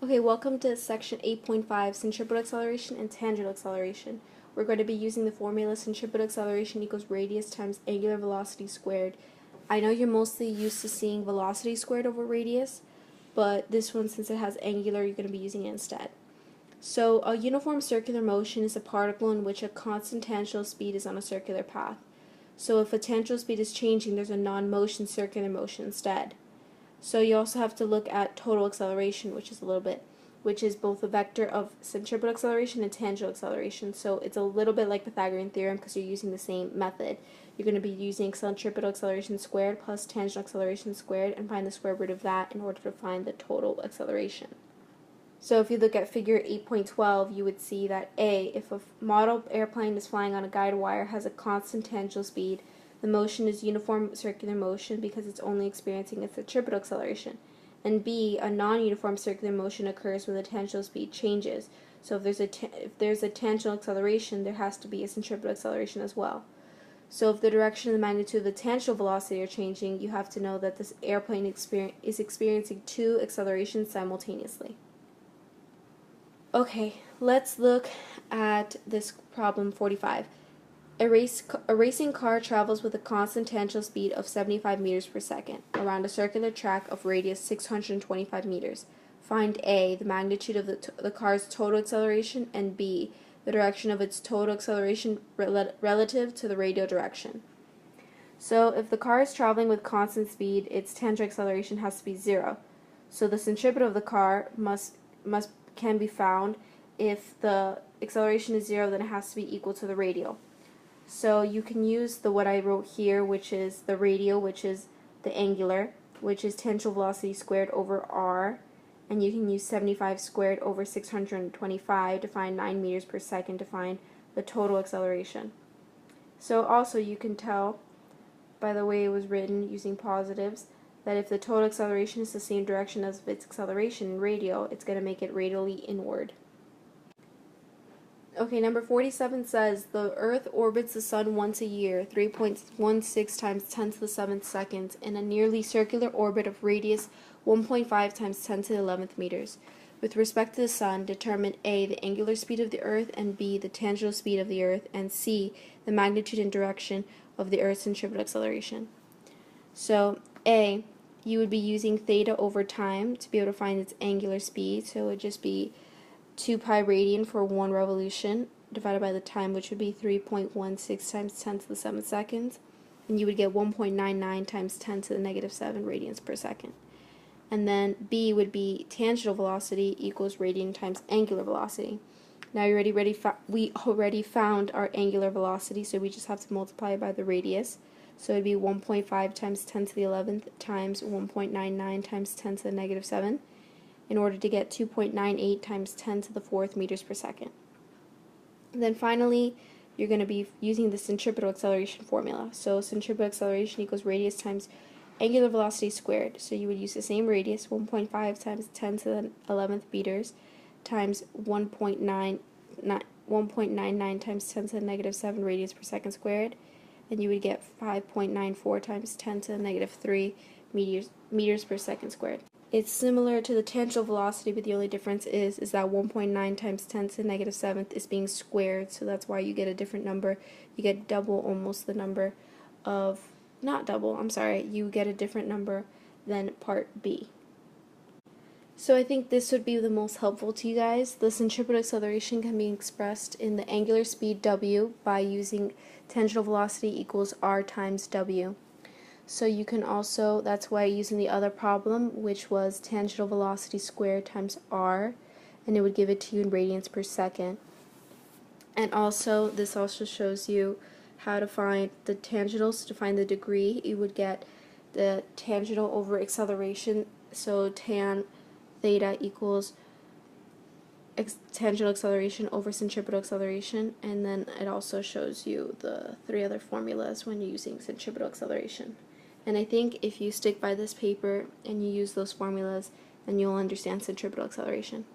Okay, welcome to section 8.5, centripetal acceleration and tangential acceleration. We're going to be using the formula centripetal acceleration equals radius times angular velocity squared. I know you're mostly used to seeing velocity squared over radius, but this one, since it has angular, you're going to be using it instead. So a uniform circular motion is a particle in which a constant tangential speed is on a circular path. So if a tangential speed is changing, there's a non-motion circular motion instead. So you also have to look at total acceleration, which is both a vector of centripetal acceleration and tangential acceleration. So it's a little bit like Pythagorean theorem because you're using the same method. You're going to be using centripetal acceleration squared plus tangential acceleration squared and find the square root of that in order to find the total acceleration. So if you look at figure 8.12, you would see that A, if a model airplane is flying on a guide wire, has a constant tangential speed, the motion is uniform circular motion because it's only experiencing its centripetal acceleration. And B, a non-uniform circular motion occurs when the tangential speed changes. So if there's a tangential acceleration, there has to be a centripetal acceleration as well. So if the direction and the magnitude of the tangential velocity are changing, you have to know that this airplane is experiencing two accelerations simultaneously. Okay, let's look at this problem 45. A racing car travels with a constant tangential speed of 75 meters per second around a circular track of radius 625 meters. Find A, the magnitude of the car's total acceleration, and B, the direction of its total acceleration relative to the radial direction. So if the car is traveling with constant speed, its tangential acceleration has to be 0. So the centripetal of the car can be found. If the acceleration is 0, then it has to be equal to the radial. So you can use what I wrote here, which is the radial, which is the angular, which is tangential velocity squared over r, and you can use 75 squared over 625 to find 9 meters per second to find the total acceleration. So also you can tell by the way it was written using positives that if the total acceleration is the same direction as its acceleration in radial, it's going to make it radially inward. Okay, number 47 says the Earth orbits the Sun once a year, 3.16 times 10 to the 7th seconds, in a nearly circular orbit of radius 1.5 times 10 to the 11th meters. With respect to the Sun, determine A, the angular speed of the Earth, and B, the tangential speed of the Earth, and C, the magnitude and direction of the Earth's centripetal acceleration. So, A, you would be using theta over time to be able to find its angular speed, so it would just be 2 pi radian for 1 revolution divided by the time, which would be 3.16 times 10 to the 7th seconds, and you would get 1.99 times 10 to the negative 7 radians per second. And then B would be tangential velocity equals radian times angular velocity. Now we already found our angular velocity, so we just have to multiply it by the radius. So it would be 1.5 times 10 to the 11th times 1.99 times 10 to the negative 7 in order to get 2.98 times 10 to the 4th meters per second. And then finally, you're going to be using the centripetal acceleration formula. So centripetal acceleration equals radius times angular velocity squared. So you would use the same radius, 1.5 times 10 to the 11th meters times 1.99 times 10 to the negative 7 radians per second squared, and you would get 5.94 times 10 to the negative 3 meters per second squared. It's similar to the tangential velocity, but the only difference is that 1.9 times 10 to the negative 7th is being squared, so that's why you get a different number. You get double almost the number of, not double, I'm sorry, you get a different number than part B. So I think this would be the most helpful to you guys. The centripetal acceleration can be expressed in the angular speed w by using tangential velocity equals r times w. So you can also, that's why using the other problem, which was tangential velocity squared times r, and it would give it to you in radians per second. And also, this also shows you how to find the tangentials. To find the degree, you would get the tangential over acceleration, so tan theta equals tangential acceleration over centripetal acceleration, and then it also shows you the 3 other formulas when you're using centripetal acceleration. And I think if you stick by this paper and you use those formulas, then you'll understand centripetal acceleration.